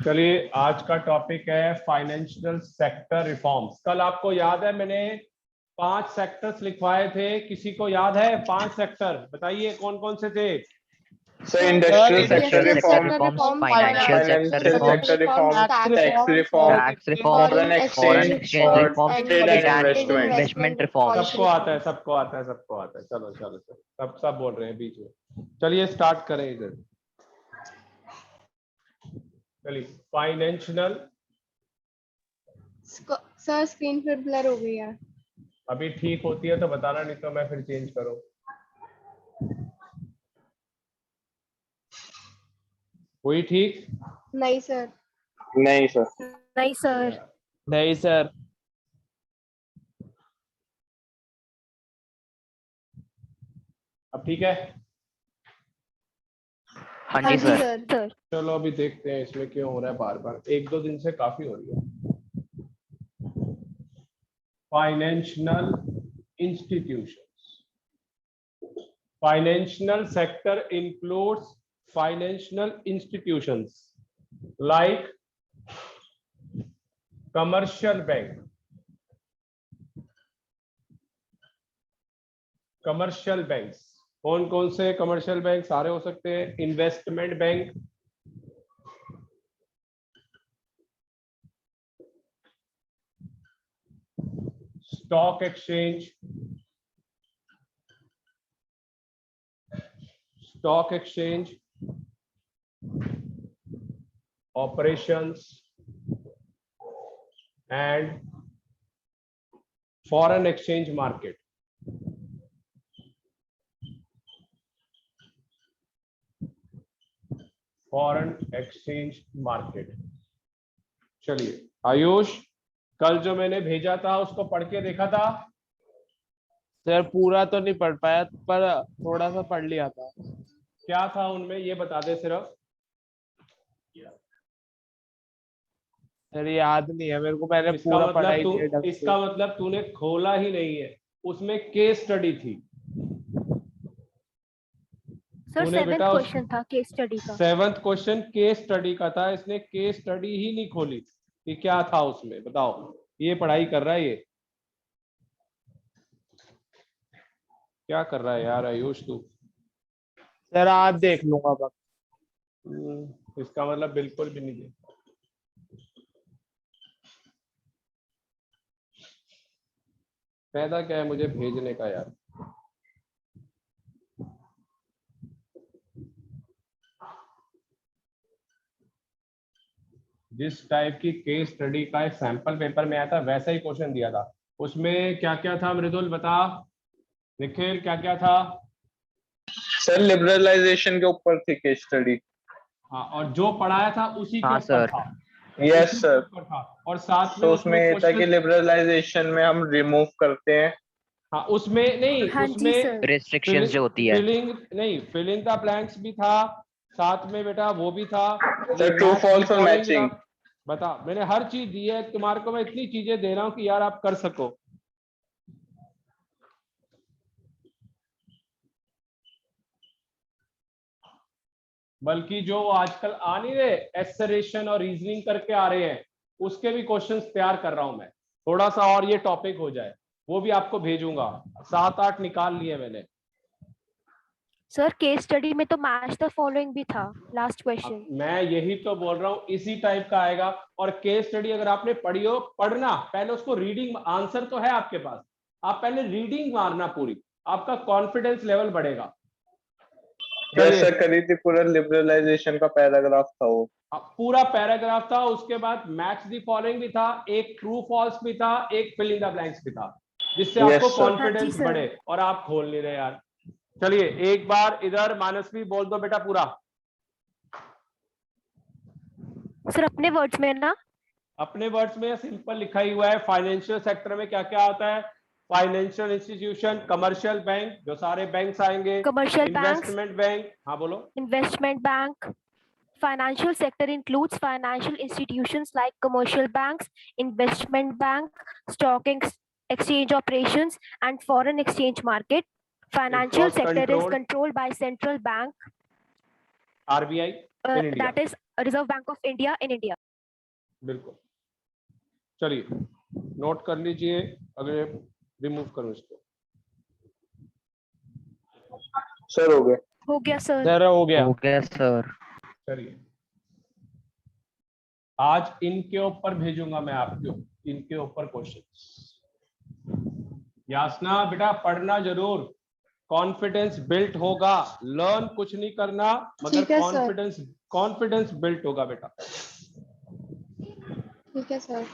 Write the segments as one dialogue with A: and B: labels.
A: चलिए, आज का टॉपिक है फाइनेंशियल सेक्टर रिफॉर्म्स। कल आपको याद है मैंने 5 सेक्टर्स लिखवाए थे, किसी को याद है 5 सेक्टर? बताइए कौन कौन से थे?
B: Industrial sector reform,
C: financial
B: sector reform, tax reform, foreign exchange और ट्रेड एंड
C: इन्वेस्टमेंट रिफॉर्म।
A: सबको आता है, सबको आता है, सबको आता है। चलो चलो चलो, सब बोल रहे हैं बीच में। चलिए स्टार्ट करें इधर। चलिए, फाइनेंशियल।
D: सर स्क्रीन फिर ब्लर हो गई है।
A: अभी ठीक होती है तो बताना, नहीं तो मैं फिर चेंज करूं। हुई ठीक?
D: नहीं सर।
B: नहीं सर,
D: नहीं सर।
C: नहीं सर।
A: अब ठीक है?
C: हाँ जी सर।
A: चलो अभी देखते हैं इसमें क्यों हो रहा है बार बार। 1-2 दिन से काफी हो रही है। Financial institutions. Financial sector includes financial institutions like commercial bank, commercial banks. कौन कौन से कमर्शियल बैंक? सारे हो सकते हैं। Investment bank, stock exchange, stock exchange operations and foreign exchange market. Foreign exchange market. चलिए आयुष, कल जो मैंने भेजा था उसको पढ़ के देखा था?
C: सर पूरा तो नहीं पढ़ पाया, पर थोड़ा सा पढ़ लिया था।
A: क्या था उनमें ये बता दे सिर्फ।
C: सर याद नहीं है मेरे को, मैंने पूरा पढ़ाई नहीं है ढंग से।
A: इसका मतलब तूने खोला ही नहीं है। उसमें केस स्टडी थी।
D: सर 7th क्वेश्चन था केस स्टडी का।
A: 7th क्वेश्चन केस स्टडी का था। इसने केस स्टडी ही नहीं खोली कि क्या था उसमें। बताओ, ये पढ़ाई कर रहा है ये? क्या कर रहा है यार आयुष तू?
C: सर आज देख लूंगा बस।
A: इसका मतलब बिल्कुल भी नहीं देख। फायदा क्या है मुझे भेजने का यार? जिस टाइप की केस स्टडी का एक सैंपल पेपर में आया था वैसा ही क्वेश्चन दिया था। उसमें क्या क्या था मृदुल बता। निखिल क्या क्या था?
B: सर लिबरलाइजेशन के ऊपर थी केस स्टडी।
A: हाँ, और जो पढ़ाया था उसी के ऊपर था।
B: Yes sir.
A: और साथ में
B: तो उसमें ये था कि लिबरलाइजेशन में हम रिमूव करते हैं।
A: हाँ, उसमें नहीं,
D: हाँ
A: उसमें
C: रिस्ट्रिक्शंस जो होती है,
A: फिलिंग द ब्लैंक्स भी था साथ में बेटा, वो भी था।
B: सर ट्रू फॉल्स और मैचिंग।
A: बता, मैंने हर चीज दी है तुम्हारे को। मैं इतनी चीजें दे रहा हूँ कि यार आप कर सको। बल्कि जो आजकल आ नहीं रहे एसरेशन और रीजनिंग करके आ रहे हैं, उसके भी क्वेश्चंस तैयार कर रहा हूं मैं। थोड़ा सा और ये टॉपिक हो जाए, वो भी आपको भेजूंगा। 7-8 निकाल लिए मैंने।
D: सर केस स्टडी में तो मैच द फॉलोइंग भी था लास्ट क्वेश्चन।
A: मैं यही तो बोल रहा हूँ, इसी टाइप का आएगा। और केस स्टडी अगर आपने पढ़ी हो, पढ़ना पहले उसको। रीडिंग आंसर तो है आपके पास, आप पहले रीडिंग मारना पूरी, आपका कॉन्फिडेंस लेवल बढ़ेगा।
B: जैसे करी थी, पूरा लिबरलाइजेशन का पैराग्राफ था वो।
A: पूरा पैराग्राफ था। उसके बाद मैच द फॉलोइंग भी था, एक ट्रू फॉल्स भी था, एक फिल इन द ब्लैंक्स भी था, जिससे आपको कॉन्फिडेंस बढ़े। और आप खोल नहीं रहे यार। चलिए एक बार इधर मानसवी बोल दो बेटा पूरा।
D: सर अपने वर्ड्स में ना?
A: अपने वर्ड्स में सिंपल लिखा ही हुआ है। फाइनेंशियल सेक्टर में क्या क्या आता है? फाइनेंशियल इंस्टीट्यूशन, कमर्शियल बैंक, जो सारे बैंक्स आएंगे,
D: कमर्शियल
A: इन्वेस्टमेंट बैंक। हाँ बोलो।
D: Investment bank. Financial sector includes financial institutions like commercial banks, investment bank, stock exchange operations, and foreign exchange market. Financial sector is controlled by central bank.
A: RBI in India.
D: That is Reserve Bank of India in India.
A: बिल्कुल, चलिए note कर लीजिए, अगले remove करूं इसको।
B: Sir हो गया।
D: हो गया सर।
C: सर हो गया।
E: हो गया सर।
A: चलिए आज इनके ऊपर भेजूंगा मैं आपको, इनके ऊपर क्वेश्चन। यासना बेटा पढ़ना जरूर, कॉन्फिडेंस बिल्ट होगा, लर्न कुछ नहीं करना मगर कॉन्फिडेंस बिल्ट होगा बेटा।
F: ठीक है सर।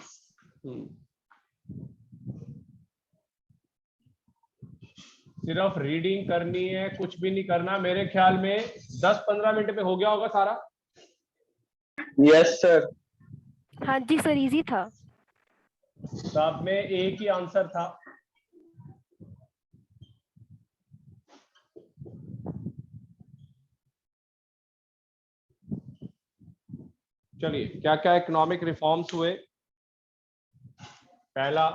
A: सिर्फ रीडिंग करनी है, कुछ भी नहीं करना। मेरे ख्याल में 10-15 मिनट में हो गया होगा सारा।
B: Yes sir.
D: हाँ जी सर, इजी था।
A: सब में एक ही आंसर था। चलिए क्या क्या इकोनॉमिक रिफॉर्म्स हुए। पहला,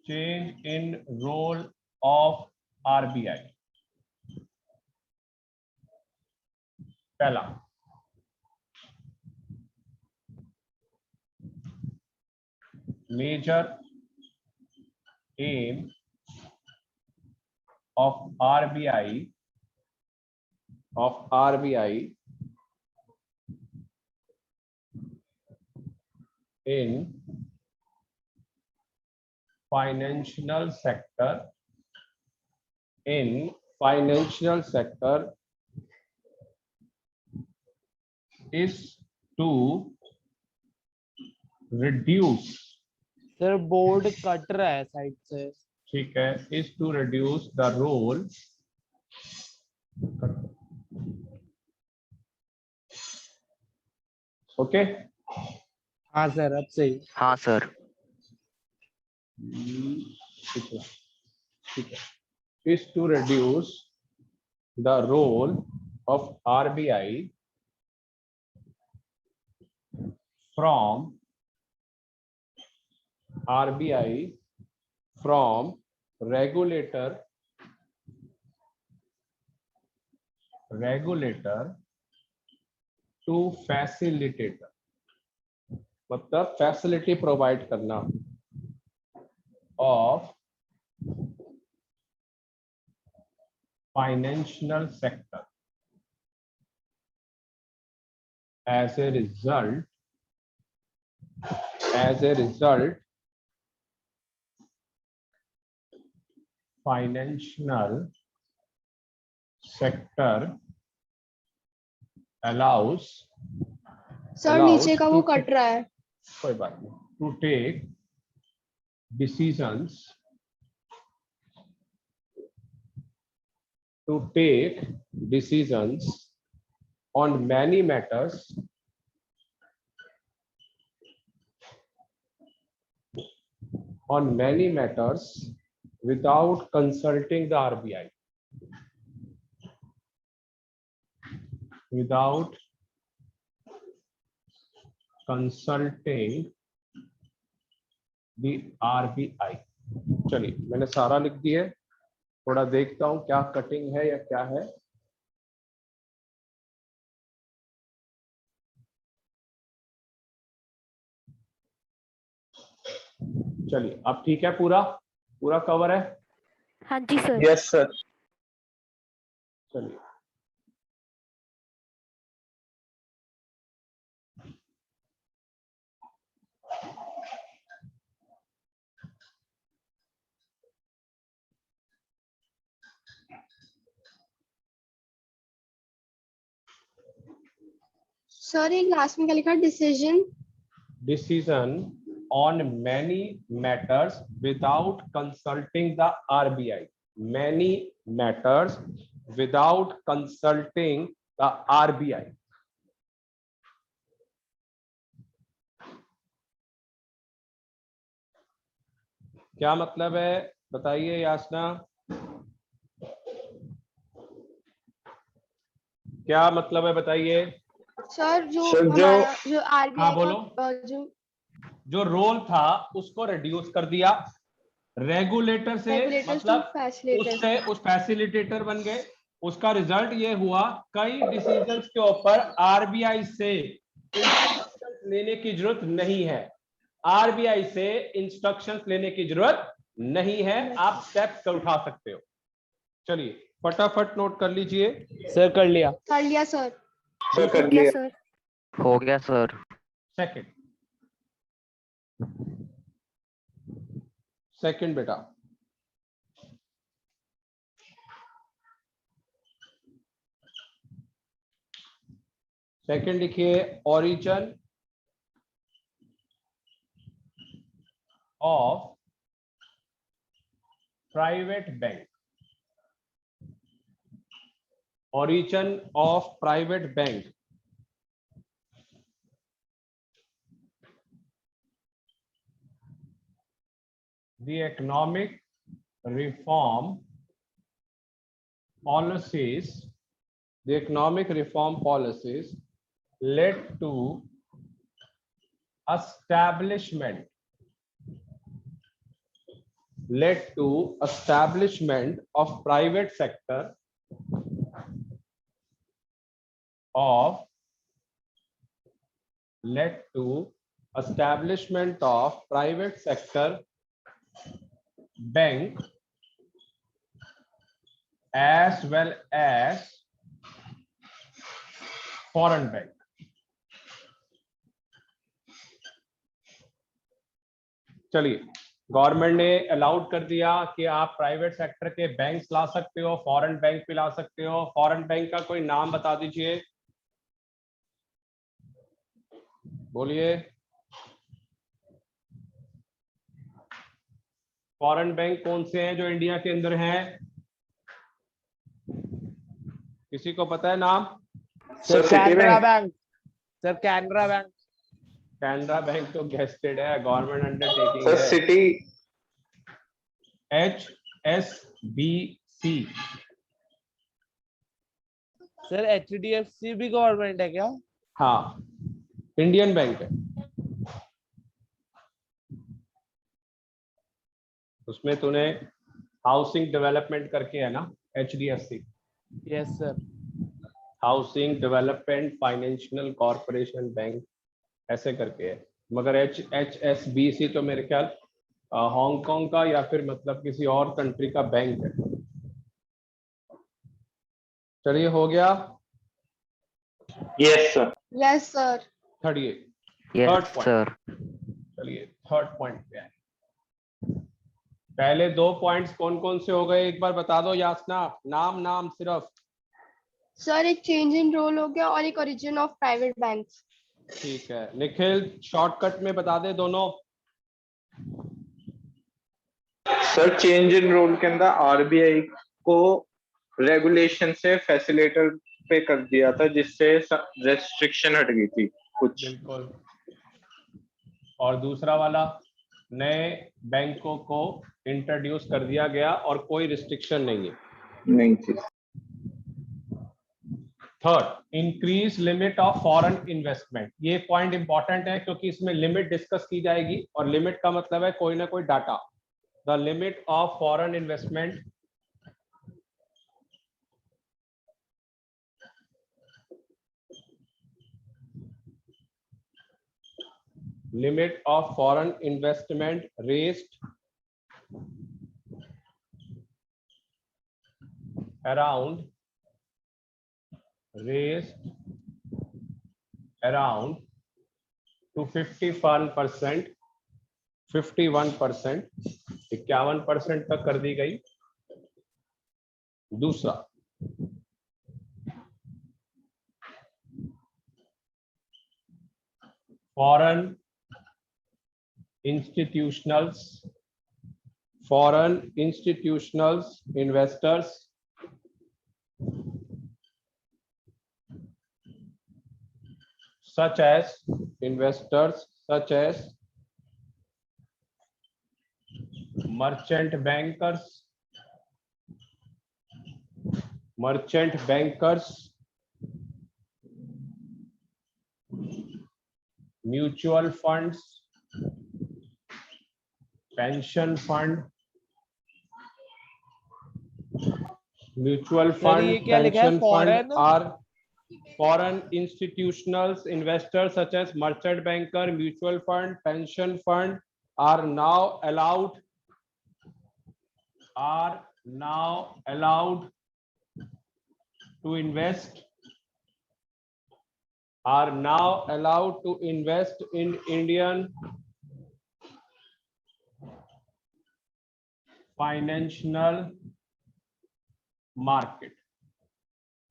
A: change in role of RBI. पहला, major aim of RBI in financial sector is to reduce,
C: sir board कट रहा है साइड से।
A: ठीक है, is to reduce the role, okay.
C: हाँ सर अब सही।
E: हाँ सर।
A: ठीक है, is to reduce the role of RBI from regulator to facilitator, मतलब फैसिलिटी प्रोवाइड करना of financial sector. as a result financial sector allows
F: sir नीचे का वो कट रहा है।
A: कोई बात नहीं, to take decisions on many matters without consulting the RBI, without consulting the RBI। चलिए मैंने सारा लिख दिया है, थोड़ा देखता हूं क्या कटिंग है या क्या है। चलिए अब ठीक है, पूरा कवर है।
D: हाँ जी सर।
B: Yes sir.
A: चलिए
F: सर एक लास्ट में क्या लिखा,
A: decision on many matters without consulting the RBI, many matters without consulting the RBI। क्या मतलब है बताइए यासना, क्या मतलब है बताइए।
F: सर जो
A: हाँ
F: आरबीआई
A: बोलो।
F: का
A: जो रोल था उसको रिड्यूस कर दिया, रेगुलेटर से मतलब
F: फैसिलिटेटर
A: उस फैसिलिटेटर बन गए, उसका रिजल्ट ये हुआ कई डिसीजंस के ऊपर आरबीआई से इंस्ट्रक्शंस लेने की जरूरत नहीं है, आरबीआई से इंस्ट्रक्शंस लेने की जरूरत नहीं है, आप स्टेप्स उठा सकते हो। चलिए फटाफट नोट कर लीजिए।
C: सर कर लिया।
F: कर लिया सर।
B: सर कर
D: हो गया
B: लिया।
D: सर।
E: हो गया सर।
A: सेकंड बेटा, सेकंड लिखिए, origin of private bank, origin of private bank, the economic reform policies, the economic reform policies led to establishment of private sector bank as well as foreign bank। चलिए, government ने allowed कर दिया कि आप private sector के banks ला सकते हो, foreign bank भी ला सकते हो। फॉरेन बैंक का कोई नाम बता दीजिए, बोलिए। फॉरेन बैंक कौन से हैं जो इंडिया के अंदर हैं? किसी को पता है नाम?
C: Sir Canara bank. Sir Canara bank.
A: Canara bank तो गेस्टेड है, गवर्नमेंट अंडरटेकिंग
B: सर
A: है।
B: सिटी।
A: HSBC।
C: सर HDFC भी गवर्नमेंट है क्या?
A: हाँ, इंडियन बैंक है। उसमें तूने हाउसिंग डेवलपमेंट करके है ना, HDFC।
C: Yes sir.
A: Housing development financial corporation bank ऐसे करके है, मगर HSBC तो मेरे ख्याल हांगकांग का या फिर मतलब किसी और कंट्री का बैंक है। चलिए, हो गया।
B: Yes sir.
F: Yes sir.
A: Third
E: yes
A: point.
E: Sir.
A: चलिए थर्ड पॉइंट पे आए। पहले दो पॉइंट्स कौन कौन से हो गए, एक बार बता दो यासना, नाम सिर्फ।
F: सर एक चेंज इन रोल हो गया और एक ओरिजिन ऑफ प्राइवेट बैंक्स।
A: ठीक है, निखिल शॉर्टकट में बता दे दोनों।
B: सर चेंज इन रोल के अंदर आरबीआई को रेगुलेशन से फैसिलिटेटर पे कर दिया था, जिससे रेस्ट्रिक्शन हट गई थी कुछ।
A: बिल्कुल। और दूसरा वाला, नए बैंकों को इंट्रोड्यूस कर दिया गया और कोई रिस्ट्रिक्शन नहीं है।
B: नहीं थी।
A: Third, increase limit of foreign investment. ये पॉइंट इंपॉर्टेंट है क्योंकि इसमें लिमिट डिस्कस की जाएगी, और लिमिट का मतलब है कोई ना कोई data. The limit of foreign investment raised around to 51%, 51% तक कर दी गई। दूसरा, foreign institutionals investors such as merchant bankers, mutual funds, pension fund, mutual
C: sir
A: fund,
C: ये क्या लिखा है?
A: Pension fund are foreign institutional investors such as merchant banker, mutual fund, pension fund are now allowed to invest in Indian financial market.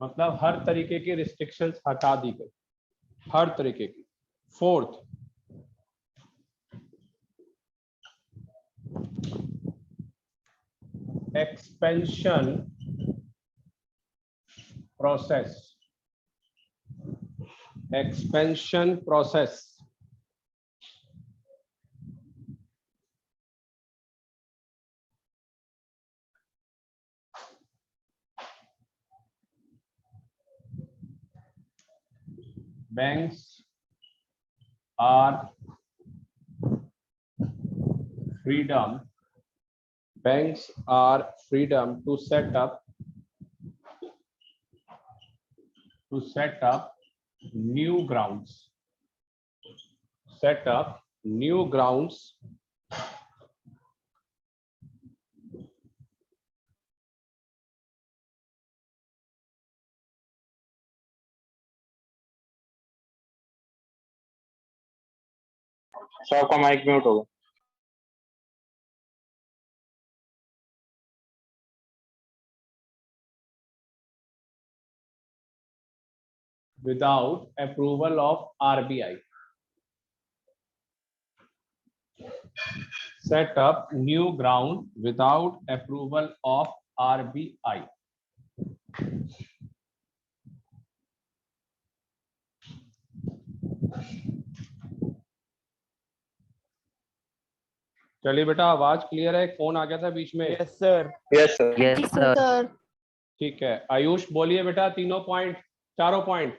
A: मतलब हर तरीके की restrictions हटा दी गई, हर तरीके की. Fourth, expansion process. Banks are freedom to set up new grounds.
B: Sir आपका mic mute होगा.
A: Without approval of RBI. Set up new ground without approval of RBI. चलिए बेटा, आवाज क्लियर है? फोन आ गया था बीच में.
C: Yes sir.
B: Yes sir.
E: Yes, sir.
F: Sir
A: ठीक है, आयुष बोलिए बेटा, तीनों पॉइंट, चारों पॉइंट.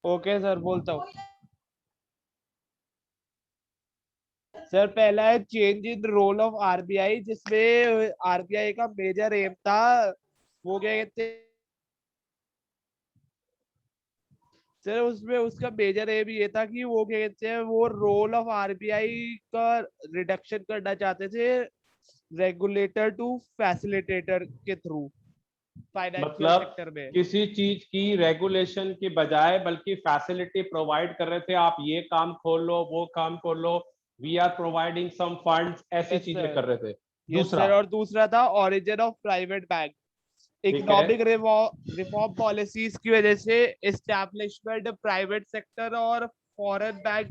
C: ओके सर, बोलता हूँ. सर पहला है change in role of RBI, जिसमें आरबीआई का मेजर एम था वो क्या कहते हैं सर, उसमें उसका मेजर एम ये था कि वो क्या कहते हैं, वो रोल ऑफ आरबीआई का रिडक्शन करना चाहते थे रेगुलेटर टू फैसिलिटेटर के थ्रू फाइनेंशियल
A: मतलब
C: सेक्टर में.
A: किसी चीज की रेगुलेशन की बजाय बल्कि फैसिलिटी प्रोवाइड कर रहे थे. आप ये काम खोल लो, वो काम खोल लो, we are providing some funds, ऐसी
C: Yes,
A: चीजें
C: sir.
A: कर रहे थे.
C: Yes sir. और दूसरा था origin of private bank. Economic reform policies की वजह से एस्टैब्लिशमेंट प्राइवेट सेक्टर और फॉरेन बैंक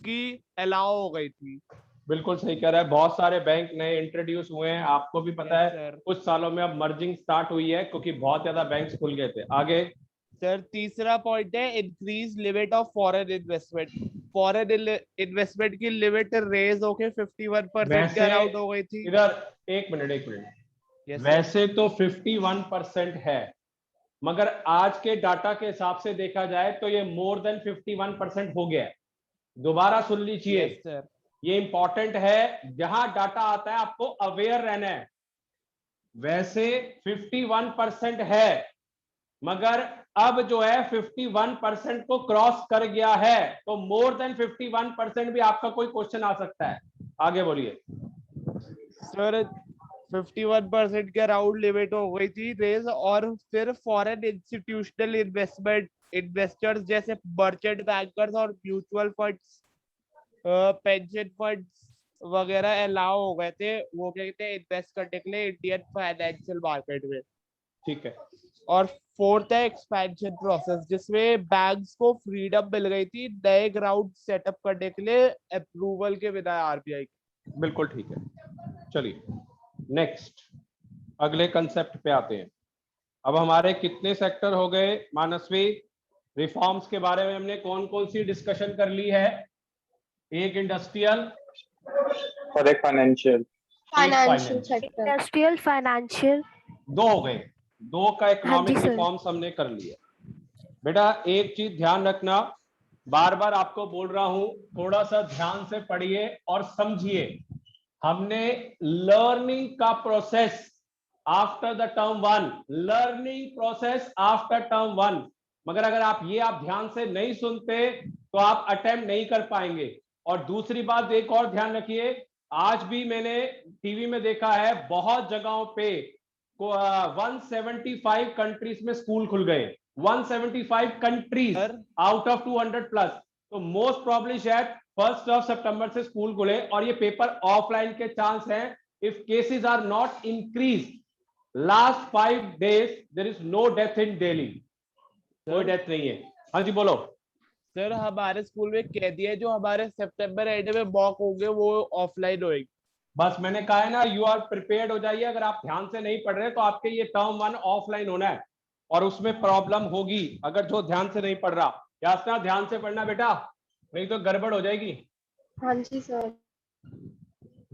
C: की अलाउ हो गई थी.
A: बिल्कुल सही कह रहा है. बहुत सारे बैंक नए इंट्रोड्यूस हुए हैं, आपको भी पता
C: Yes,
A: है.
C: sir.
A: कुछ सालों में अब मर्जिंग स्टार्ट हुई है क्योंकि बहुत ज्यादा बैंक्स खुल गए थे. आगे
C: सर तीसरा पॉइंट है increase limit of foreign investment. Foreign investment की लिमिट रेज होके 51% के अराउंड हो गई थी.
A: इधर एक मिनट.
C: Yes, sir.
A: वैसे तो 51% है, मगर आज के डाटा के हिसाब से देखा जाए तो ये मोर देन 51% हो गया है. दोबारा सुन लीजिए.
C: Yes, sir.
A: ये इंपॉर्टेंट है, जहां डाटा आता है आपको अवेयर रहना है. वैसे 51% है, मगर अब जो है 51% को क्रॉस कर गया है, तो मोर देन 51% भी आपका कोई क्वेश्चन आ सकता है. आगे बोलिए.
C: सर 51% के अराउंड लिमिट हो गई थी रेज, और फिर फॉरेन इंस्टीट्यूशनल इन्वेस्टर्स जैसे मर्चेंट बैंकर्स और म्यूचुअल फंड्स, पेंशन फंड्स वगैरह अलाउ हो गए थे वो क्या कहते हैं इन्वेस्ट करने के लिए इंडियन फाइनेंशियल मार्केट में.
A: ठीक है.
C: और फोर्थ है एक्सपेंशन प्रोसेस, जिसमें बैंक्स को फ्रीडम मिल गई थी नए ग्राउंड सेटअप करने के लिए अप्रूवल के बिना आरबीआई.
A: बिल्कुल ठीक है. चलिए नेक्स्ट, अगले कंसेप्ट पे आते हैं. अब हमारे कितने सेक्टर हो गए मानसवी? रिफॉर्म्स के बारे में हमने कौन कौन सी डिस्कशन कर ली है? एक इंडस्ट्रियल
B: और एक फाइनेंशियल.
F: सेक्टर.
D: Industrial, financial.
A: दो हो गए. दो का इकोनॉमिक
D: हाँ जी, सर.
A: रिफॉर्म्स हमने कर लिया. बेटा एक चीज ध्यान रखना, बार बार आपको बोल रहा हूं, थोड़ा सा ध्यान से पढ़िए और समझिए. हमने लर्निंग का process after the term 1, learning process after term 1। मगर अगर आप ध्यान से नहीं सुनते तो आप अटेम्प्ट नहीं कर पाएंगे। और दूसरी बात एक और ध्यान रखिए, आज भी मैंने टीवी में देखा है बहुत जगहों पे 175 कंट्रीज में स्कूल खुल गए, 175 कंट्रीज आउट ऑफ 200 प्लस। तो मोस्ट प्रॉब्ली शायद 1 सितंबर से स्कूल खुले और ये पेपर ऑफलाइन के चांस हैं if cases are not increase. Last 5 days there is no death in Delhi, कोई डेथ नहीं है। हाँ जी बोलो।
C: सर हमारे स्कूल में कह दिया है जो हमारे सितंबर एंड में मॉक होंगे वो ऑफलाइन होएगी।
A: बस मैंने कहा है ना, यू आर प्रिपेयर्ड हो जाइए। अगर आप ध्यान से नहीं पढ़ रहे तो आपके ये टर्म 1 ऑफलाइन होना है और उसमें प्रॉब्लम होगी अगर जो ध्यान से नहीं पढ़ रहा। यासना ध्यान से पढ़ना बेटा, नहीं तो गड़बड़ हो जाएगी।
F: हाँ जी सर।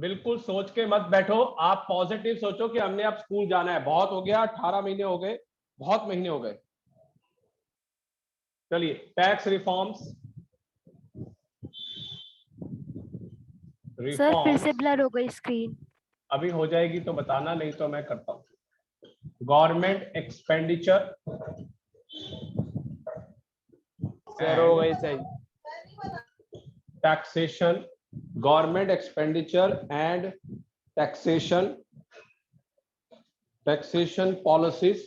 A: बिल्कुल सोच के मत बैठो, आप पॉजिटिव सोचो कि हमने अब स्कूल जाना है। बहुत हो गया, 18 महीने हो गए, बहुत महीने हो गए। चलिए, टैक्स रिफॉर्म्स।
D: सर फिर से ब्लर हो गई स्क्रीन।
A: अभी हो जाएगी तो बताना, नहीं तो मैं करता हूं। गवर्नमेंट एक्सपेंडिचर,
C: सर हो गई सही।
A: Taxation, government expenditure and taxation, taxation policies.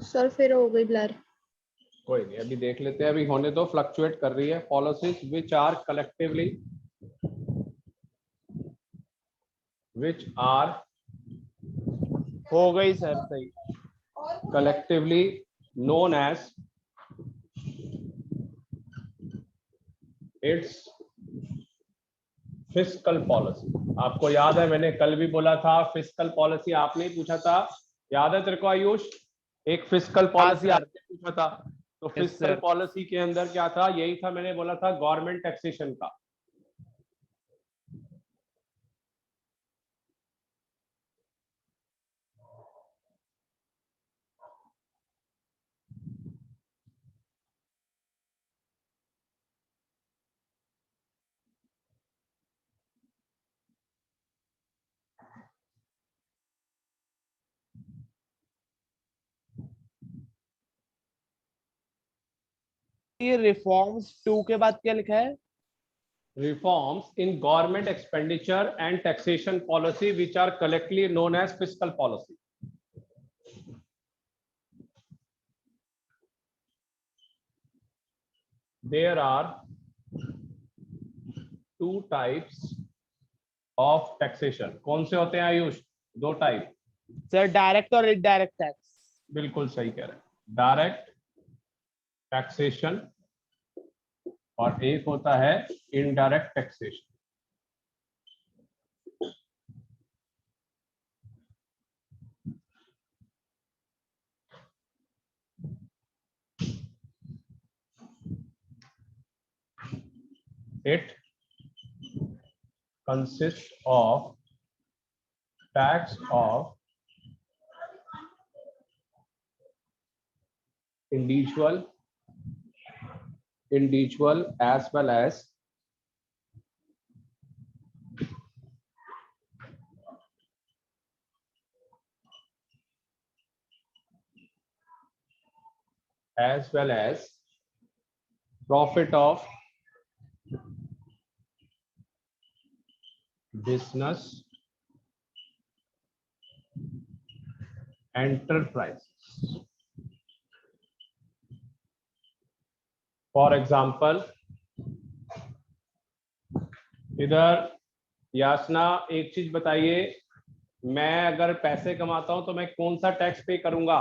F: Sir फिर हो गई ब्लर।
A: कोई नहीं, अभी देख लेते हैं, अभी होने दो, फ्लक्चुएट कर रही है। पॉलिसीज विच आर कलेक्टिवली
C: हो गई सर सही।
A: collectively known as its fiscal policy। आपको याद है मैंने कल भी बोला था फिस्कल पॉलिसी, आपने ही पूछा था, याद है तेरे को आयुष? एक फिस्कल पॉलिसी आपने पूछा था। तो फिस्कल पॉलिसी के अंदर क्या था? यही था, मैंने बोला था गवर्नमेंट टैक्सेशन का।
C: ये रिफॉर्म्स 2 के बाद क्या लिखा है?
A: Reforms in government expenditure and taxation policy which are collectively known as fiscal policy। There are 2 types of taxation। कौन से होते हैं आयुष? 2 टाइप।
C: सर डायरेक्ट और इनडायरेक्ट टैक्स।
A: बिल्कुल सही कह रहे हैं, डायरेक्ट टैक्सेशन और एक होता है indirect taxation. It consists of tax of individual as well as profit of business enterprises। For example, इधर यासना एक चीज बताइए, मैं अगर पैसे कमाता हूं तो मैं कौन सा टैक्स पे करूंगा?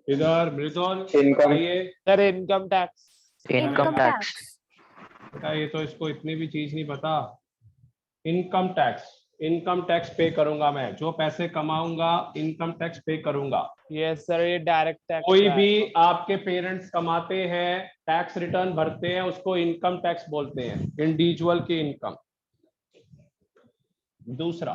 A: इधर मृदुल बताइए।
C: Sir income tax.
E: Income tax.
A: ये तो इसको इतनी भी चीज नहीं पता। इनकम टैक्स पे करूंगा मैं, जो पैसे कमाऊंगा इनकम टैक्स पे करूंगा।
C: यस सर, ये डायरेक्ट टैक्स।
A: कोई भी आपके पेरेंट्स कमाते हैं, टैक्स रिटर्न भरते हैं, उसको इनकम टैक्स बोलते हैं, इंडिविजुअल की इनकम। दूसरा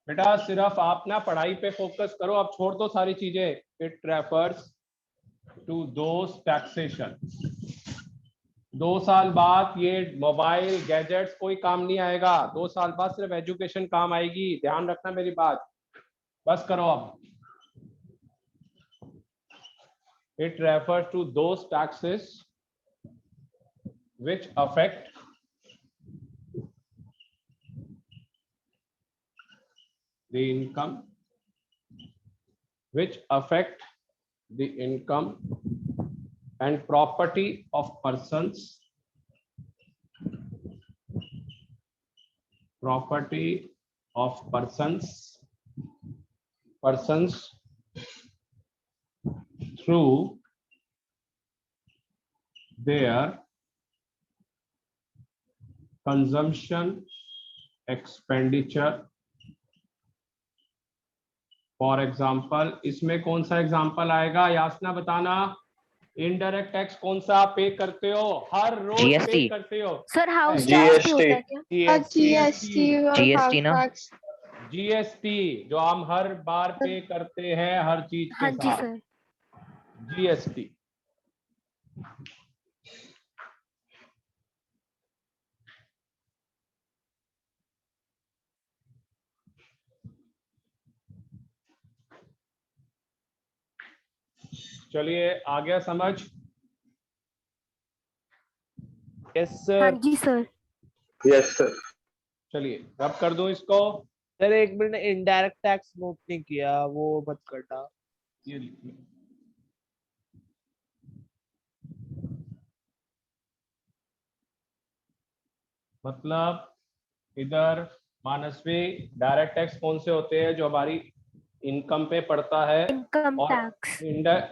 A: बेटा, सिर्फ आप ना पढ़ाई पे फोकस करो, अब छोड़ दो सारी चीजें। It refers to those taxation 2 साल बाद ये मोबाइल गैजेट्स कोई काम नहीं आएगा, 2 साल बाद सिर्फ एजुकेशन काम आएगी, ध्यान रखना मेरी बात। बस करो अब। It refers to those taxes which affect the income, which affect the income and property of persons, property of persons through their consumption expenditure. For example, इसमें कौन सा एग्जाम्पल आएगा यासना बताना? इनडायरेक्ट टैक्स कौन सा आप पे करते हो, हर रोज पे
E: GST
A: करते हो?
D: सर हाउस
B: GST
D: टैक्स भी होता है क्या?
F: GST और
E: GST ना?
F: tax।
A: जीएसटी जो हम हर बार पे करते हैं हर चीज
D: हाँ
A: के
D: जी
A: साथ,
D: सर।
A: जीएसटी। चलिए आ गया समझ?
C: यस
D: हाँ
C: सर।
D: जी सर।
B: Yes sir.
A: चलिए रब कर दूं इसको।
C: सर एक मिनट, इनडायरेक्ट टैक्स नोट नहीं किया, वो मत करना।
A: ये लिखिए, मतलब इधर मानसवी डायरेक्ट टैक्स कौन से होते हैं जो हमारी इनकम पे पड़ता है,
D: इनकम
A: और
D: टैक्स।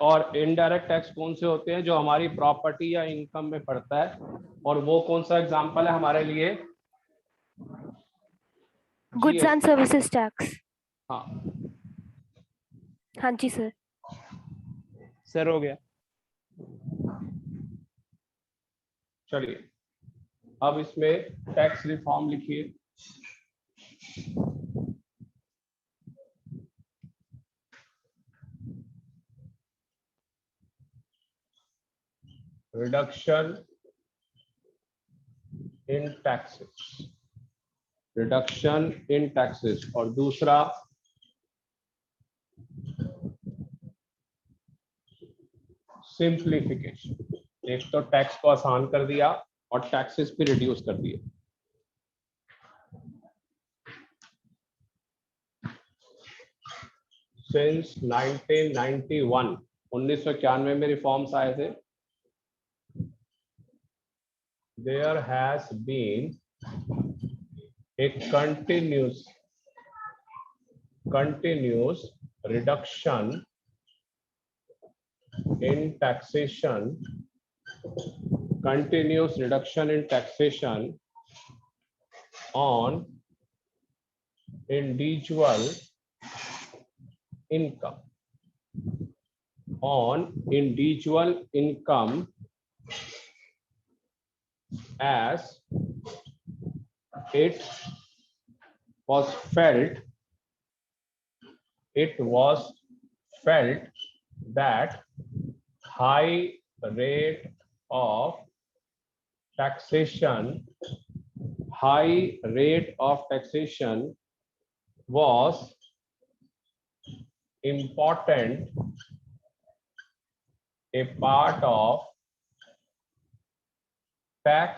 A: और इनडायरेक्ट टैक्स कौन से होते हैं जो हमारी प्रॉपर्टी या इनकम में पड़ता है, और वो कौन सा एग्जांपल है हमारे लिए?
D: Goods and services tax.
A: हाँ
D: हाँ जी सर।
C: सर हो गया।
A: चलिए अब इसमें टैक्स रिफॉर्म लिखिए। Reduction in taxes, reduction in taxes, और दूसरा सिंप्लीफिकेशन। एक तो टैक्स को आसान कर दिया और टैक्सेस भी रिड्यूस कर दिए। सिंस 1991, 1991 में रिफॉर्म्स आए थे। There has been a continuous reduction in taxation, continuous reduction in taxation on individual income, as it was felt that high rate of taxation was important, a part of tax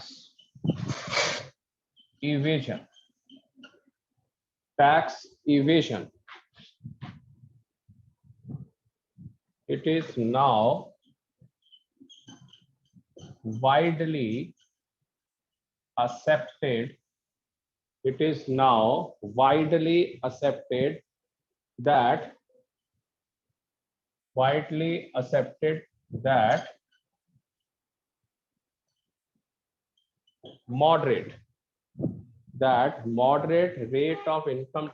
A: evasion. It is now widely accepted. That moderate rate of income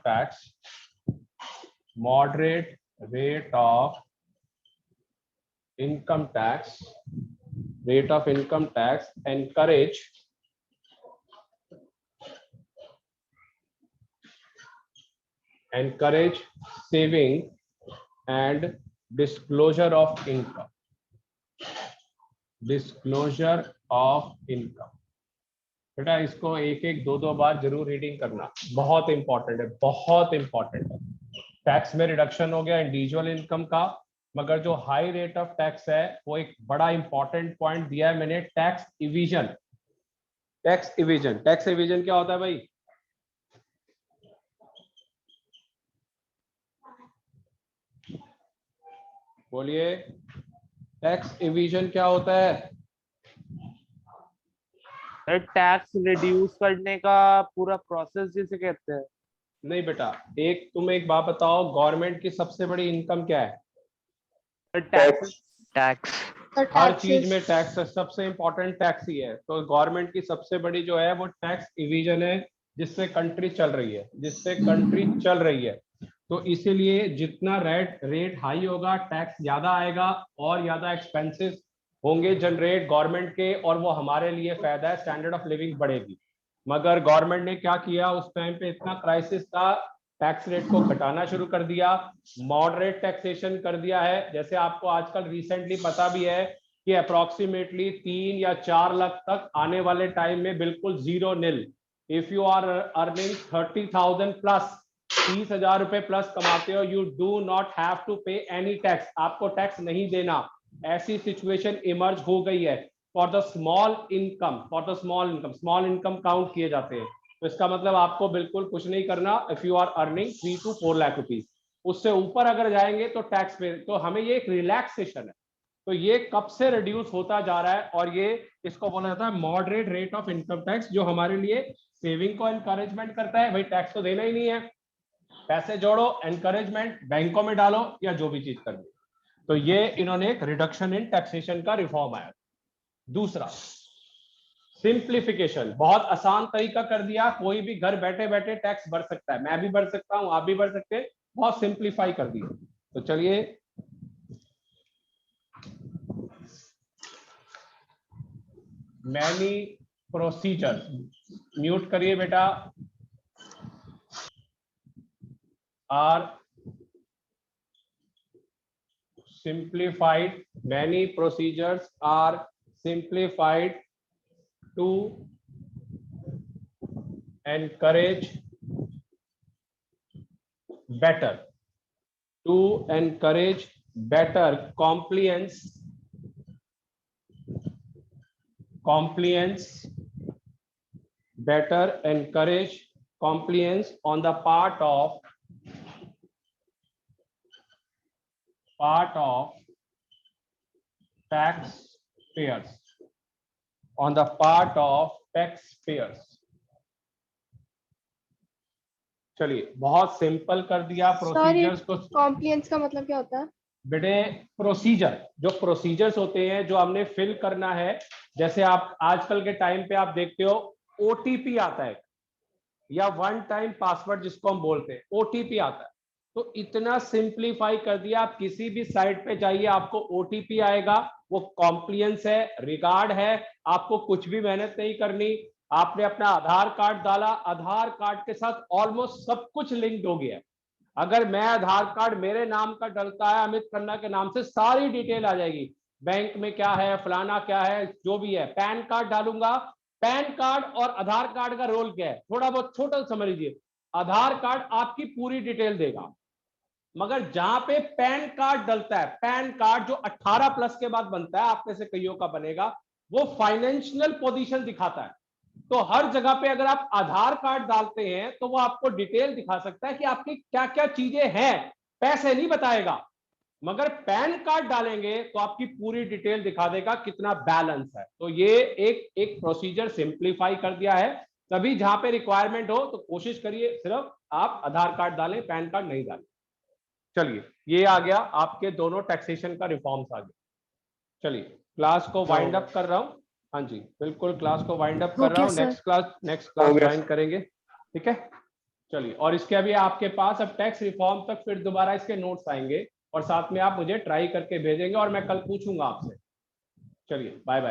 A: tax, encourage saving and disclosure of income. Disclosure of income. बेटा इसको एक एक दो बार जरूर reading करना, बहुत important है, बहुत इंपॉर्टेंट है। टैक्स में रिडक्शन हो गया इंडिविजुअल इनकम का, मगर जो हाई रेट ऑफ टैक्स है वो एक बड़ा इंपॉर्टेंट पॉइंट दिया है मैंने, tax evasion. Tax evasion, tax evasion क्या होता है भाई? बोलिए, टैक्स इविजन क्या होता है?
C: टैक्स रिड्यूस करने का पूरा प्रोसेस जिसे कहते हैं।
A: नहीं बेटा, एक तुम एक बात बताओ, गवर्नमेंट की सबसे बड़ी इनकम क्या है?
C: टैक्स।
E: टैक्स।
A: हर चीज में टैक्स, सबसे इंपॉर्टेंट टैक्स ही है। तो गवर्नमेंट की सबसे बड़ी जो है वो टैक्स इविजन है, जिससे कंट्री चल रही है, जिससे कंट्री चल रही है। तो इसीलिए जितना रेट हाई होगा, टैक्स ज्यादा आएगा और ज्यादा एक्सपेंसेस होंगे जनरेट गवर्नमेंट के, और वो हमारे लिए फायदा है, स्टैंडर्ड ऑफ लिविंग बढ़ेगी। मगर गवर्नमेंट ने क्या किया, उस टाइम पे इतना क्राइसिस था, टैक्स रेट को घटाना शुरू कर दिया, मॉडरेट टैक्सेशन कर दिया है। जैसे आपको आजकल रिसेंटली पता भी है कि अप्रोक्सीमेटली 3 या 4 लाख तक आने वाले टाइम में बिल्कुल zero nil. If you are earning 30,000 plus, 30,000 रुपए प्लस कमाते हो, you do not have to pay any tax, आपको टैक्स नहीं देना। ऐसी सिचुएशन इमर्ज हो गई है for the small income, small income count किए जाते हैं। तो इसका मतलब आपको बिल्कुल कुछ नहीं करना if you are earning 3 to 4 lakh rupees. उससे ऊपर अगर जाएंगे तो टैक्स पे, तो हमें ये एक रिलैक्सेशन है। तो ये कब से रिड्यूस होता जा रहा है, और ये इसको बोला जाता है moderate rate of income tax, जो हमारे लिए सेविंग को एनकरेजमेंट करता है। भाई टैक्स तो देना ही नहीं है, पैसे जोड़ो, एनकरेजमेंट, बैंकों में डालो या जो भी चीज करनी। तो ये इन्होंने एक रिडक्शन इन टैक्सेशन का रिफॉर्म आया। दूसरा, सिंप्लीफिकेशन, बहुत आसान तरीका कर दिया, कोई भी घर बैठे बैठे टैक्स भर सकता है, मैं भी भर सकता हूं, आप भी भर सकते हैं, बहुत सिंप्लीफाई कर दिया। तो चलिए मैनी प्रोसीजर, म्यूट करिए बेटा, are simplified, many procedures are simplified to encourage better compliance better encourage compliance on the part of taxpayers, on the part of taxpayers। चलिए बहुत सिंपल कर दिया प्रोसीजर्स को।
F: कॉम्प्लियंस का मतलब क्या होता है
A: बेटे? प्रोसीजर, जो प्रोसीजर्स होते हैं जो हमने फिल करना है, जैसे आप आजकल के टाइम पे आप देखते हो ओटीपी आता है, या वन टाइम पासवर्ड जिसको हम बोलते हैं, ओटीपी आता है। तो इतना सिंप्लीफाई कर दिया, आप किसी भी साइट पे जाइए आपको ओटीपी आएगा, वो कॉम्प्लियंस है, रिगार्ड है, आपको कुछ भी मेहनत नहीं करनी। आपने अपना आधार कार्ड डाला, आधार कार्ड के साथ ऑलमोस्ट सब कुछ लिंक्ड हो गया है। अगर मैं आधार कार्ड मेरे नाम का डलता है, अमित खन्ना के नाम से, सारी डिटेल आ जाएगी, बैंक में क्या है, फलाना क्या है, जो भी है। पैन कार्ड डालूंगा, पैन कार्ड और आधार कार्ड का रोल क्या है, थोड़ा बहुत छोटा समझ लीजिए। आधार कार्ड आपकी पूरी डिटेल देगा, मगर जहां पे पैन कार्ड डलता है, पैन कार्ड जो 18 प्लस के बाद बनता है, आप में से कईयों का बनेगा, वो फाइनेंशियल पोजीशन दिखाता है। तो हर जगह पे अगर आप आधार कार्ड डालते हैं तो वो आपको डिटेल दिखा सकता है कि आपकी क्या क्या चीजें हैं, पैसे नहीं बताएगा। मगर पैन कार्ड डालेंगे तो आपकी पूरी डिटेल दिखा देगा कितना बैलेंस है। तो ये एक प्रोसीजर सिंप्लीफाई कर दिया है। तभी जहां पे रिक्वायरमेंट हो तो कोशिश करिए सिर्फ आप आधार कार्ड डालें, पैन कार्ड नहीं डालें। चलिए ये आ गया, आपके दोनों टैक्सेशन का रिफॉर्म्स आ गया। चलिए क्लास को वाइंड अप कर रहा हूँ। हाँ जी बिल्कुल, क्लास को वाइंड अप कर रहा हूँ। नेक्स्ट क्लास ज्वाइन करेंगे, ठीक है? चलिए, और इसके अभी आपके पास अब टैक्स रिफॉर्म तक फिर दोबारा इसके नोट्स आएंगे, और साथ में आप मुझे ट्राई करके भेजेंगे और मैं कल पूछूंगा आपसे। चलिए बाय बाय।